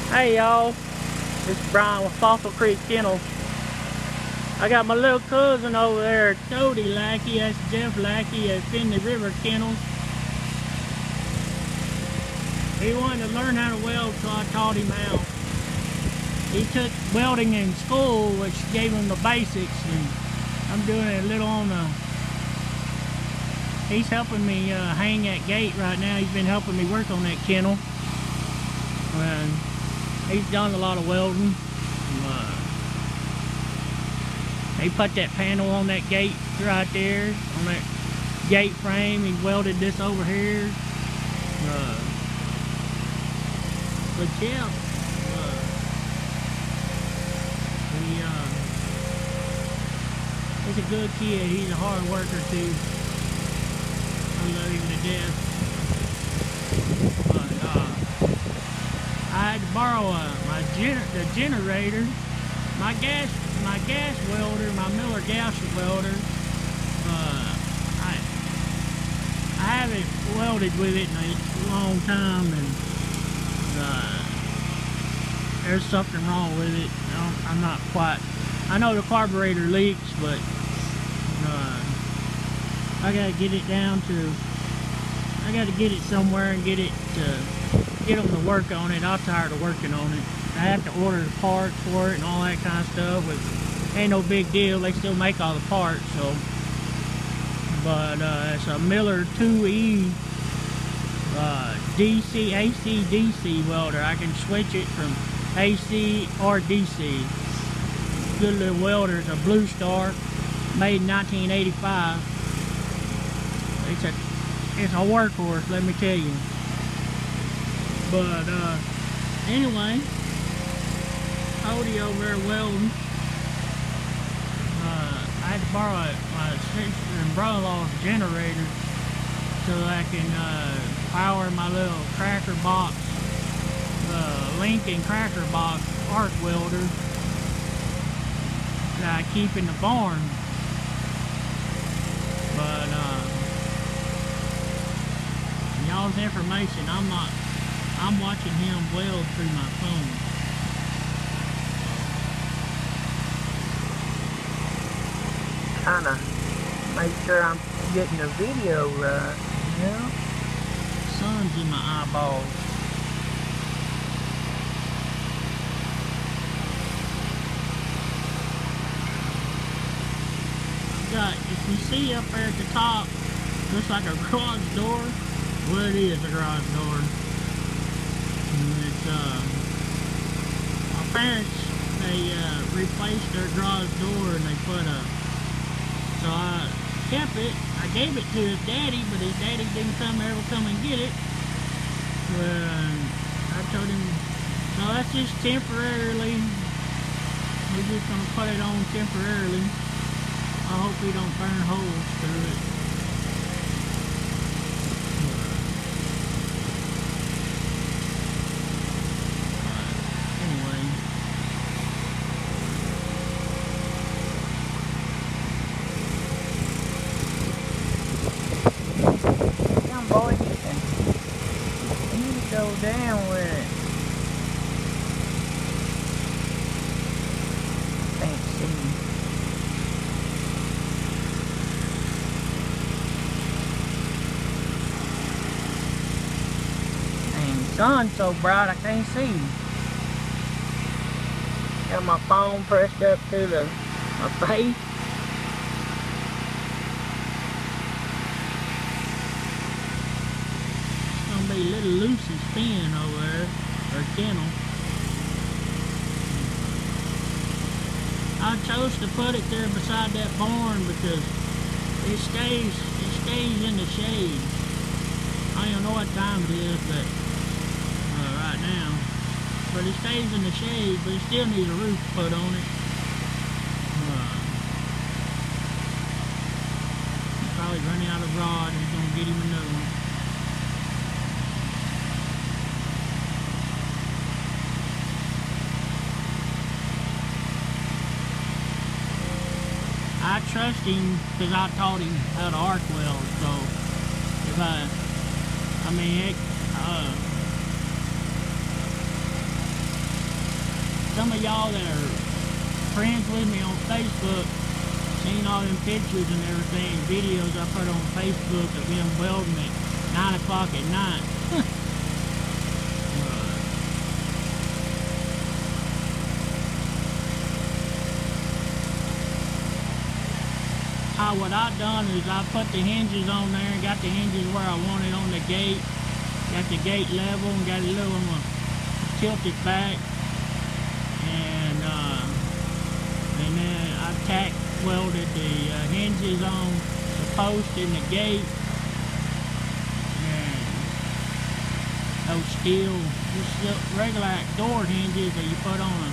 Hey y'all, this is Brian with Fossil Creek Kennels. I got my little cousin over there, Cody Lackey. That's Jeff Lackey at Finley River Kennels. He wanted to learn how to weld, so I taught him how. He took welding in school, which gave him the basics, and I'm doing it a little on the... He's helping me hang that gate right now. He's been helping me work on that kennel. And he's done a lot of welding. He put that panel on that gate right there, on that gate frame. He welded this over here. But yeah, he's a good kid. He's a hard worker too. I love him to death. But I had to borrow the generator, my gas welder, my Miller gas welder. I haven't welded with it in a long time, and there's something wrong with it. I'm not quite. I know the carburetor leaks, but I gotta get it down to. I gotta get it somewhere and get them to work on it. I'm tired of working on it. I have to order the parts for it and all that kind of stuff. Which ain't no big deal. They still make all the parts, so. But it's a Miller 2E DC, AC, DC welder. I can switch it from AC or DC. Good little welder. It's a Blue Star, made in 1985. It's a workhorse, let me tell you. But anyway, Cody over there welding. I had to borrow my sister and brother-in-law's generator so I can power my little cracker box, Lincoln cracker box arc welder that I keep in the barn. But y'all's information, I'm watching him weld through my phone. Kinda make sure I'm getting the video right, you know? Sun's in my eyeballs. If you see up there at the top, looks like a garage door. Well, it is a garage door. And it's, my parents, they replaced their garage door, and they put so I kept it. I gave it to his daddy, but his daddy didn't ever come and get it. I told him, no, that's just temporarily. We're just gonna put it on temporarily. I hope he don't burn holes through it. Anyway. Come boy, you need to go down with it. Can't see. Sun's so bright I can't see. Got my phone pressed up to my face. It's gonna be little Lucy's pen over there, or kennel. I chose to put it there beside that barn because it stays in the shade. I don't know what time it is, but right now, but it stays in the shade, but it still needs a roof put on it. He's probably running out of rod, and he's gonna get him another one. I trust him because I taught him how to arc weld, so if I mean, some of y'all that are friends with me on Facebook seen all them pictures and everything, videos I put on Facebook of him welding at 9 o'clock at night. What I done is I put the hinges on there and got the hinges where I wanted on the gate. Got the gate level and got a little tilted back. And then I tack welded the hinges on the post in the gate. And those steel, just regular door hinges that you put on a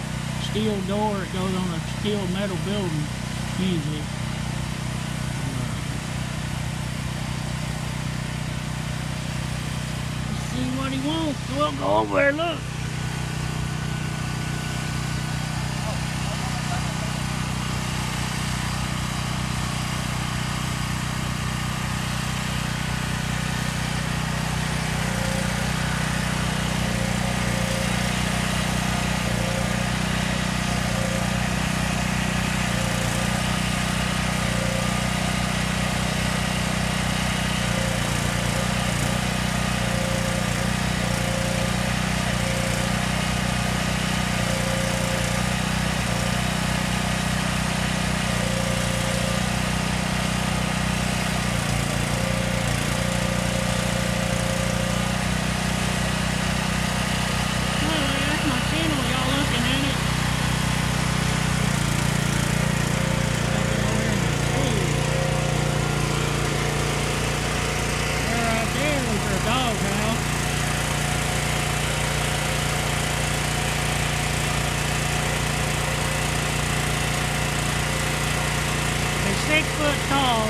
steel door, it goes on a steel metal building hinges. See what he wants, so we'll go over there, look. It's 6 foot tall,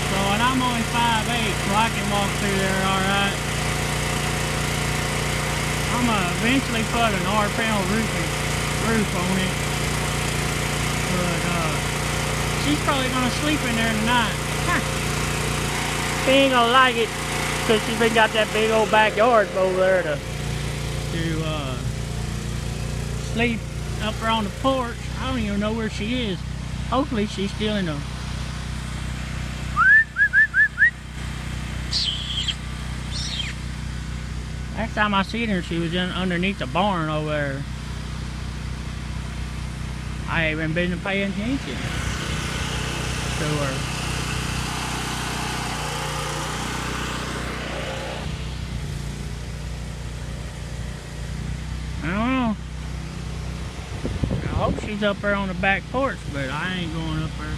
so, and I'm only 5'8", so I can walk through there alright. I'm gonna eventually put an R-panel roof on it, but she's probably gonna sleep in there tonight. She ain't gonna like it because she's been got that big old backyard over there to sleep up there on the porch. I don't even know where she is. Hopefully she's still in the... Last time I seen her, she was underneath the barn over there. I ain't been paying attention to her. I don't know. I hope she's up there on the back porch, but I ain't going up there.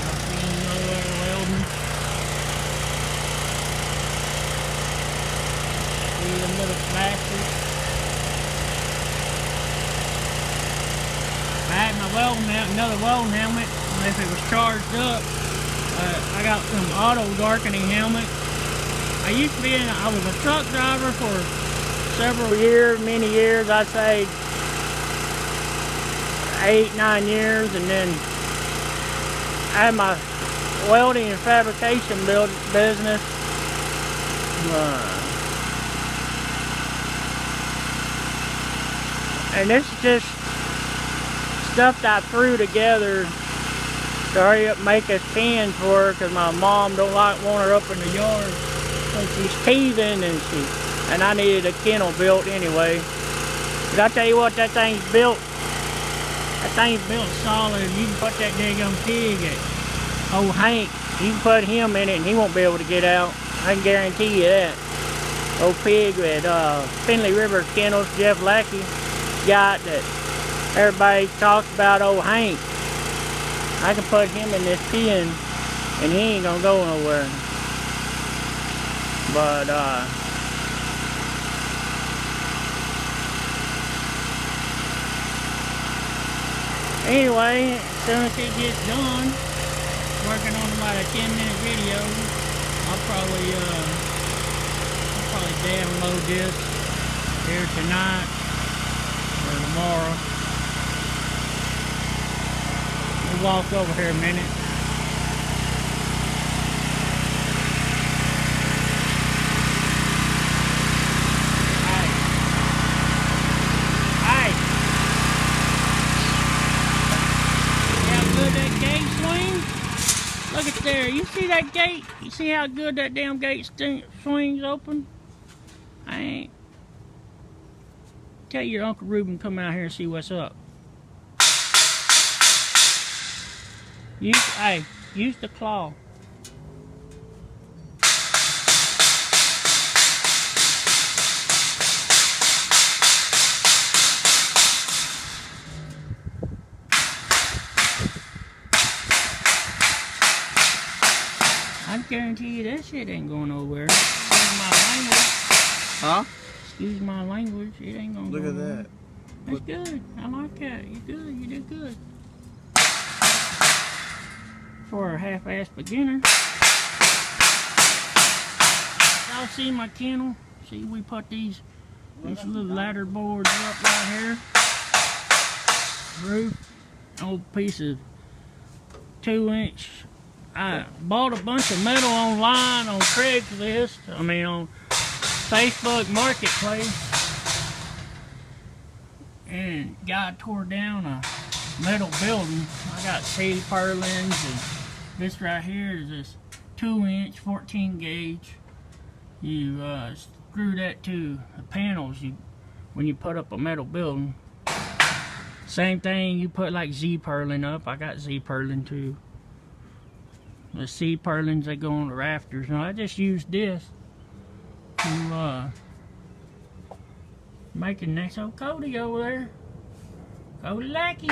I've seen another welding. See them little flashes. I had my another welding helmet, if it was charged up. I got some auto darkening helmet. I used to be I was a truck driver for several years, many years, I'd say 8-9 years, and then I had my welding and fabrication business. And this is just stuff that I threw together to hurry up and make us pens for her, because my mom don't want her up in the yard. So she's teething, and I needed a kennel built anyway. But I tell you what, that thing's built solid. You can put that daggone pig at old Hank. You can put him in it and he won't be able to get out. I can guarantee you that. Old pig at Finley River Kennels, Jeff Lackey got that everybody talks about, old Hank. I can put him in this pen and he ain't gonna go nowhere. But anyway, as soon as it gets done, working on about a 10-minute video, I'll probably download this here tonight or tomorrow. We'll walk over here a minute. that gate? You see how good that damn gate swings open? I ain't. Tell your Uncle Reuben come out here and see what's up. Use the claw. I guarantee you that shit ain't going nowhere. Excuse my language. Huh? Excuse my language. It ain't gonna Look go at nowhere. that. That's good. I like that. You're good. You did good. For a half-ass beginner. Y'all see my kennel? See, we put these little ladder boards up right here. Roof. Old piece of 2-inch. I bought a bunch of metal online on Craigslist. I mean on Facebook Marketplace. And guy tore down a metal building. I got C purlins, and this right here is this 2-inch 14 gauge. You screw that to the panels when you put up a metal building. Same thing, you put like Z purlin up. I got Z purlin too. The C purlins, they go on the rafters. Now I just used this to make a nice old Cody over there. Cody Lackey.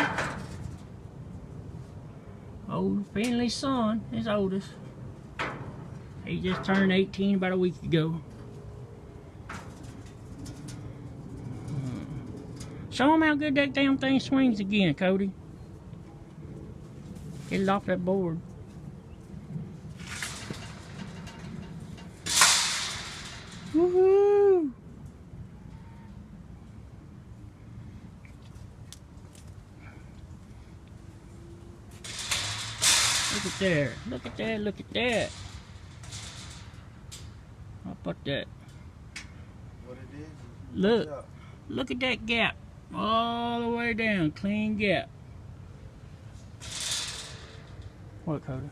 Old Finley's son, his oldest. He just turned 18 about a week ago. Show him how good that damn thing swings again, Cody. Get it off that board. Woohoo! Look at there. Look at that. Look at that. I'll put that. What it is? Look. Look at that gap. All the way down. Clean gap. What, Cody?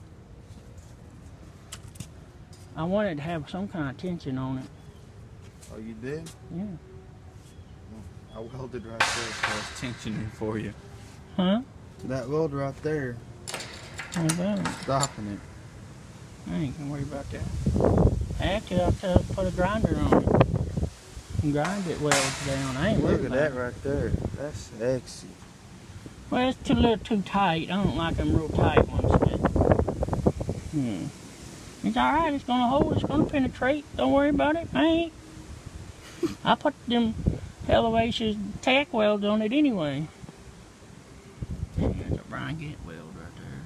I wanted to have some kind of tension on it. Oh, you did? Yeah. I welded right there, so I was tensioning for you. Huh? That weld right there. What about it? Stopping it. I ain't gonna worry about that. Actually, I'll put a grinder on it. And grind it welds down. I ain't worried Look about at that it. right there. That's sexy. Well, it's a little too tight. I don't like them real tight ones. But, it's alright. It's gonna hold. It's gonna penetrate. Don't worry about it. I ain't. I put them elevation tack welds on it anyway. There's a Brian Gant weld right there.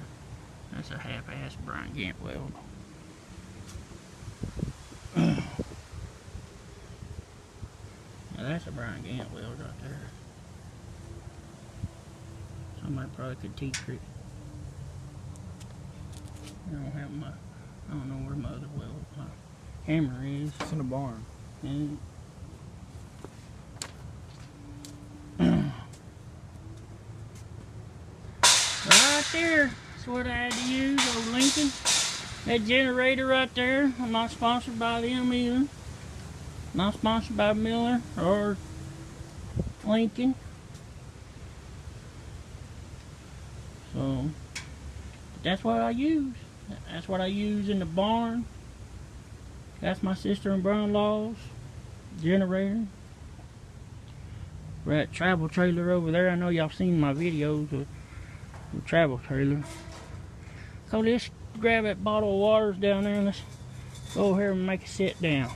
That's a half-ass Brian Gant weld. Now that's a Brian Gant weld right there. Somebody probably could teach it. I don't know where my other weld, my hammer is. It's in the barn. And right there, that's what I had to use, old Lincoln. That generator right there, I'm not sponsored by them either. Not sponsored by Miller or Lincoln. So, that's what I use. That's what I use in the barn. That's my sister and brother-in-law's generator. We're at travel trailer over there. I know y'all seen my videos of the travel trailer. So let's grab that bottle of waters down there and let's go over here and make a sit down.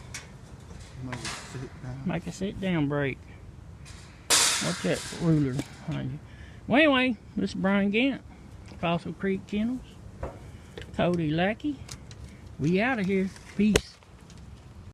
Make a sit down break. What's that ruler behind you? Well, anyway, this is Brian Gant, Fossil Creek Kennels, Cody Lackey. We out of here. Peace.